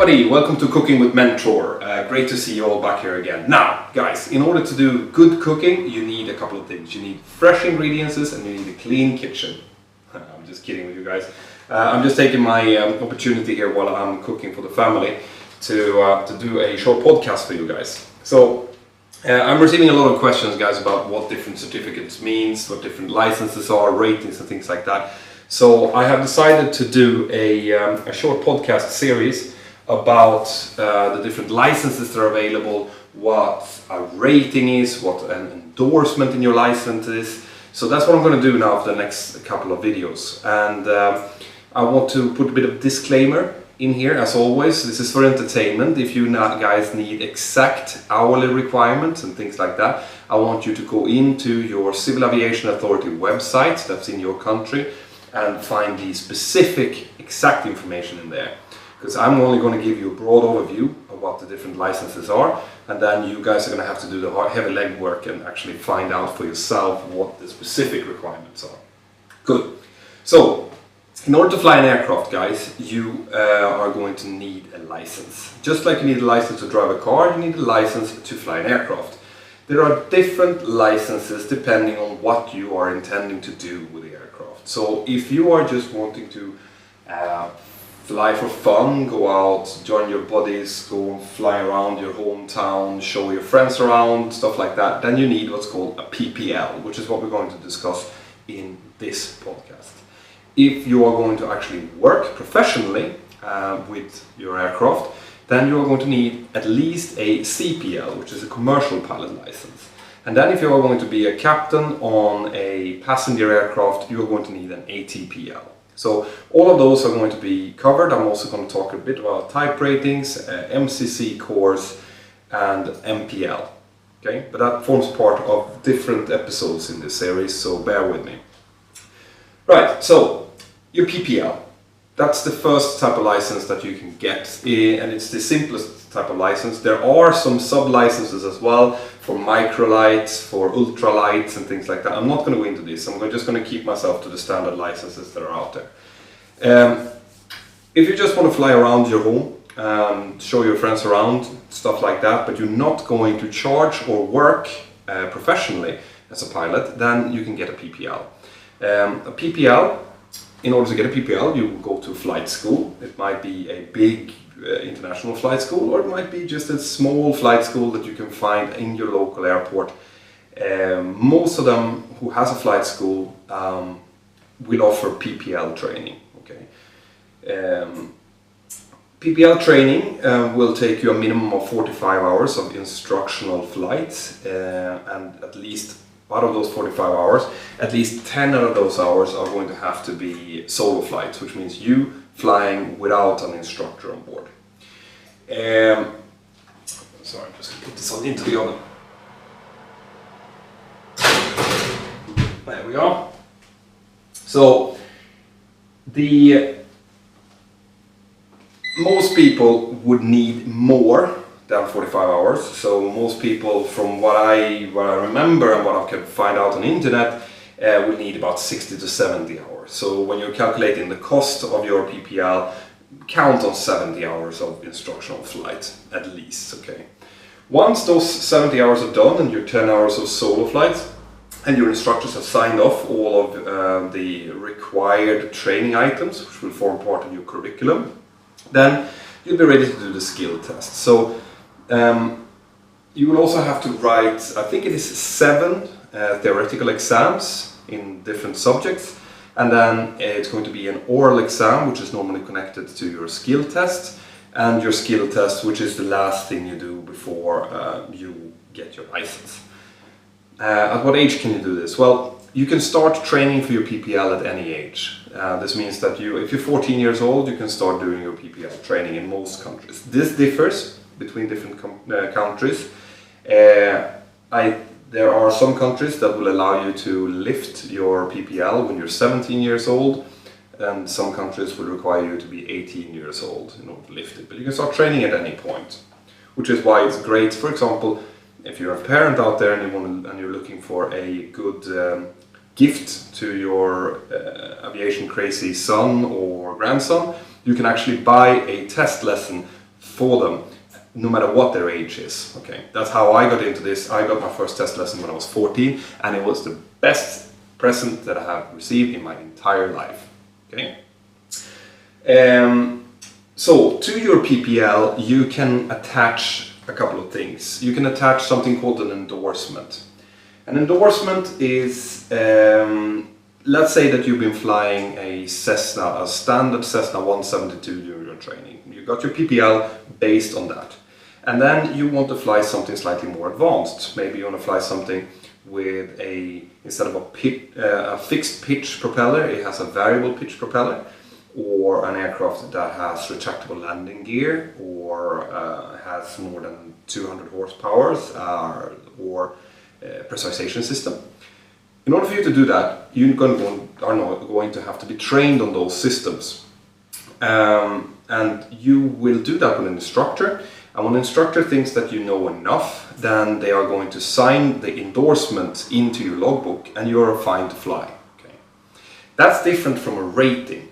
everybody, welcome to Cooking with Mentor. Great to see you all back here again. Now, guys, in order to do good cooking, you need a couple of things. You need fresh ingredients and you need a clean kitchen. I'm just kidding with you guys. I'm just taking my opportunity here while I'm cooking for the family to do a short podcast for you guys. So, I'm receiving a lot of questions, guys, about what different certificates means, what different licenses are, ratings and things like that. So I have decided to do a short podcast series about the different licenses that are available, what a rating is, what an endorsement in your license is. So that's what I'm going to do now for the next couple of videos. And I want to put a bit of disclaimer in here, as always. This is for entertainment. If you guys need exact hourly requirements and things like that, I want you to go into your Civil Aviation Authority website that's in your country and find the specific exact information in there. Because I'm only going to give you a broad overview of what the different licenses are, and then you guys are going to have to do the heavy legwork and actually find out for yourself what the specific requirements are. Good. So, in order to fly an aircraft, guys, you are going to need a license. Just like you need a license to drive a car, you need a license to fly an aircraft. There are different licenses depending on what you are intending to do with the aircraft. So if you are just wanting to fly for fun, go out, join your buddies, go and fly around your hometown, show your friends around, stuff like that, then you need what's called a PPL, which is what we're going to discuss in this podcast. If you are going to actually work professionally with your aircraft, then you are going to need at least a CPL, which is a commercial pilot license. And then if you are going to be a captain on a passenger aircraft, you are going to need an ATPL. So all of those are going to be covered. I'm also going to talk a bit about type ratings, MCC course and MPL. Okay, but that forms part of different episodes in this series, so bear with me. Right, so your PPL. That's the first type of license that you can get, and it's the simplest type of license. There are some sub-licenses as well for microlights, for ultralights and things like that. I'm not going to go into this. I'm just going to keep myself to the standard licenses that are out there. If you just want to fly around your home, show your friends around, stuff like that, but you're not going to charge or work professionally as a pilot, then you can get a PPL. A PPL, in order to get a PPL, you will go to flight school. It might be a big international flight school, or it might be just a small flight school that you can find in your local airport. Most of them who has a flight school will offer PPL training. Okay. PPL training will take you a minimum of 45 hours of instructional flights, and at least out of those 45 hours, at least 10 out of those hours are going to have to be solo flights, which means you flying without an instructor on board. Sorry, I'm just going to put this on into the oven. There we are. So, most people would need more than 45 hours. So most people, from what I remember and what I can find out on the internet, will need about 60 to 70 hours. So when you're calculating the cost of your PPL, count on 70 hours of instructional flight at least. Okay. Once those 70 hours are done and your 10 hours of solo flights, and your instructors have signed off all of the required training items, which will form part of your curriculum, then you'll be ready to do the skill test. So you will also have to write, I think it is 7 theoretical exams in different subjects, and then it's going to be an oral exam, which is normally connected to your skill test, and your skill test, which is the last thing you do before you get your license. At what age can you do this? Well, you can start training for your PPL at any age. This means that if you're 14 years old, you can start doing your PPL training in most countries. This differs between different countries. There are some countries that will allow you to lift your PPL when you're 17 years old, and some countries will require you to be 18 years old in order to lift it. But you can start training at any point, which is why it's great. For example, if you're a parent out there and you're looking for a good gift to your aviation crazy son or grandson, you can actually buy a test lesson for them, no matter what their age is. Okay, that's how I got into this. I got my first test lesson when I was 14, and it was the best present that I have received in my entire life. Okay. So to your PPL, you can attach a couple of things. You can attach something called an endorsement. An endorsement is, let's say that you've been flying a standard Cessna 172 during your training. You got your PPL based on that. And then you want to fly something slightly more advanced. Maybe you want to fly something with instead of a fixed pitch propeller, it has a variable pitch propeller, or an aircraft that has retractable landing gear, or has more than 200 horsepower, or pressurization system. In order for you to do that, you are going to have to be trained on those systems. And you will do that with an instructor. And when an instructor thinks that you know enough, then they are going to sign the endorsement into your logbook and you are fine to fly. Okay. That's different from a rating.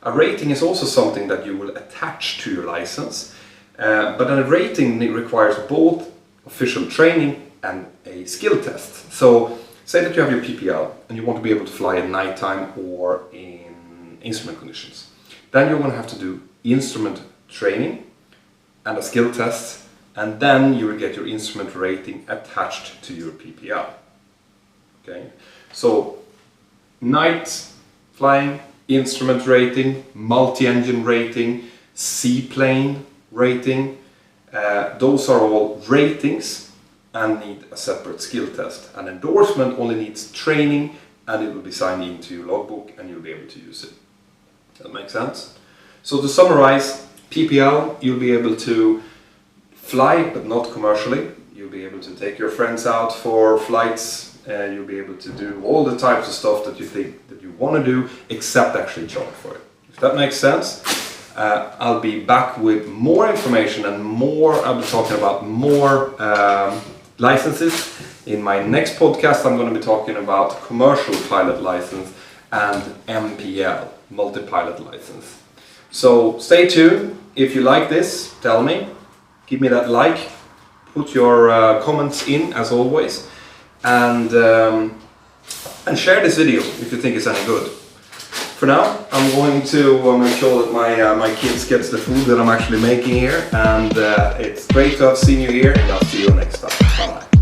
A rating is also something that you will attach to your license, but a rating requires both official training and a skill test. So say that you have your PPL and you want to be able to fly at nighttime or in instrument conditions. Then you're going to have to do instrument training and a skill test, and then you will get your instrument rating attached to your PPL. Okay, so night flying, instrument rating, multi-engine rating, seaplane rating, those are all ratings and need a separate skill test. An endorsement only needs training and it will be signed into your logbook and you'll be able to use it. That makes sense? So to summarize, PPL, you'll be able to fly, but not commercially. You'll be able to take your friends out for flights, and you'll be able to do all the types of stuff that you think that you want to do, except actually charge for it. If that makes sense, I'll be back with more information and I'll be talking about more licenses. In my next podcast, I'm going to be talking about commercial pilot license and MPL, multi-pilot license. So stay tuned. If you like this, tell me. Give me that like. Put your comments in as always, and share this video if you think it's any good. For now, I'm going to make sure that my kids get the food that I'm actually making here, and it's great to have seen you here, and I'll see you next time. Bye bye.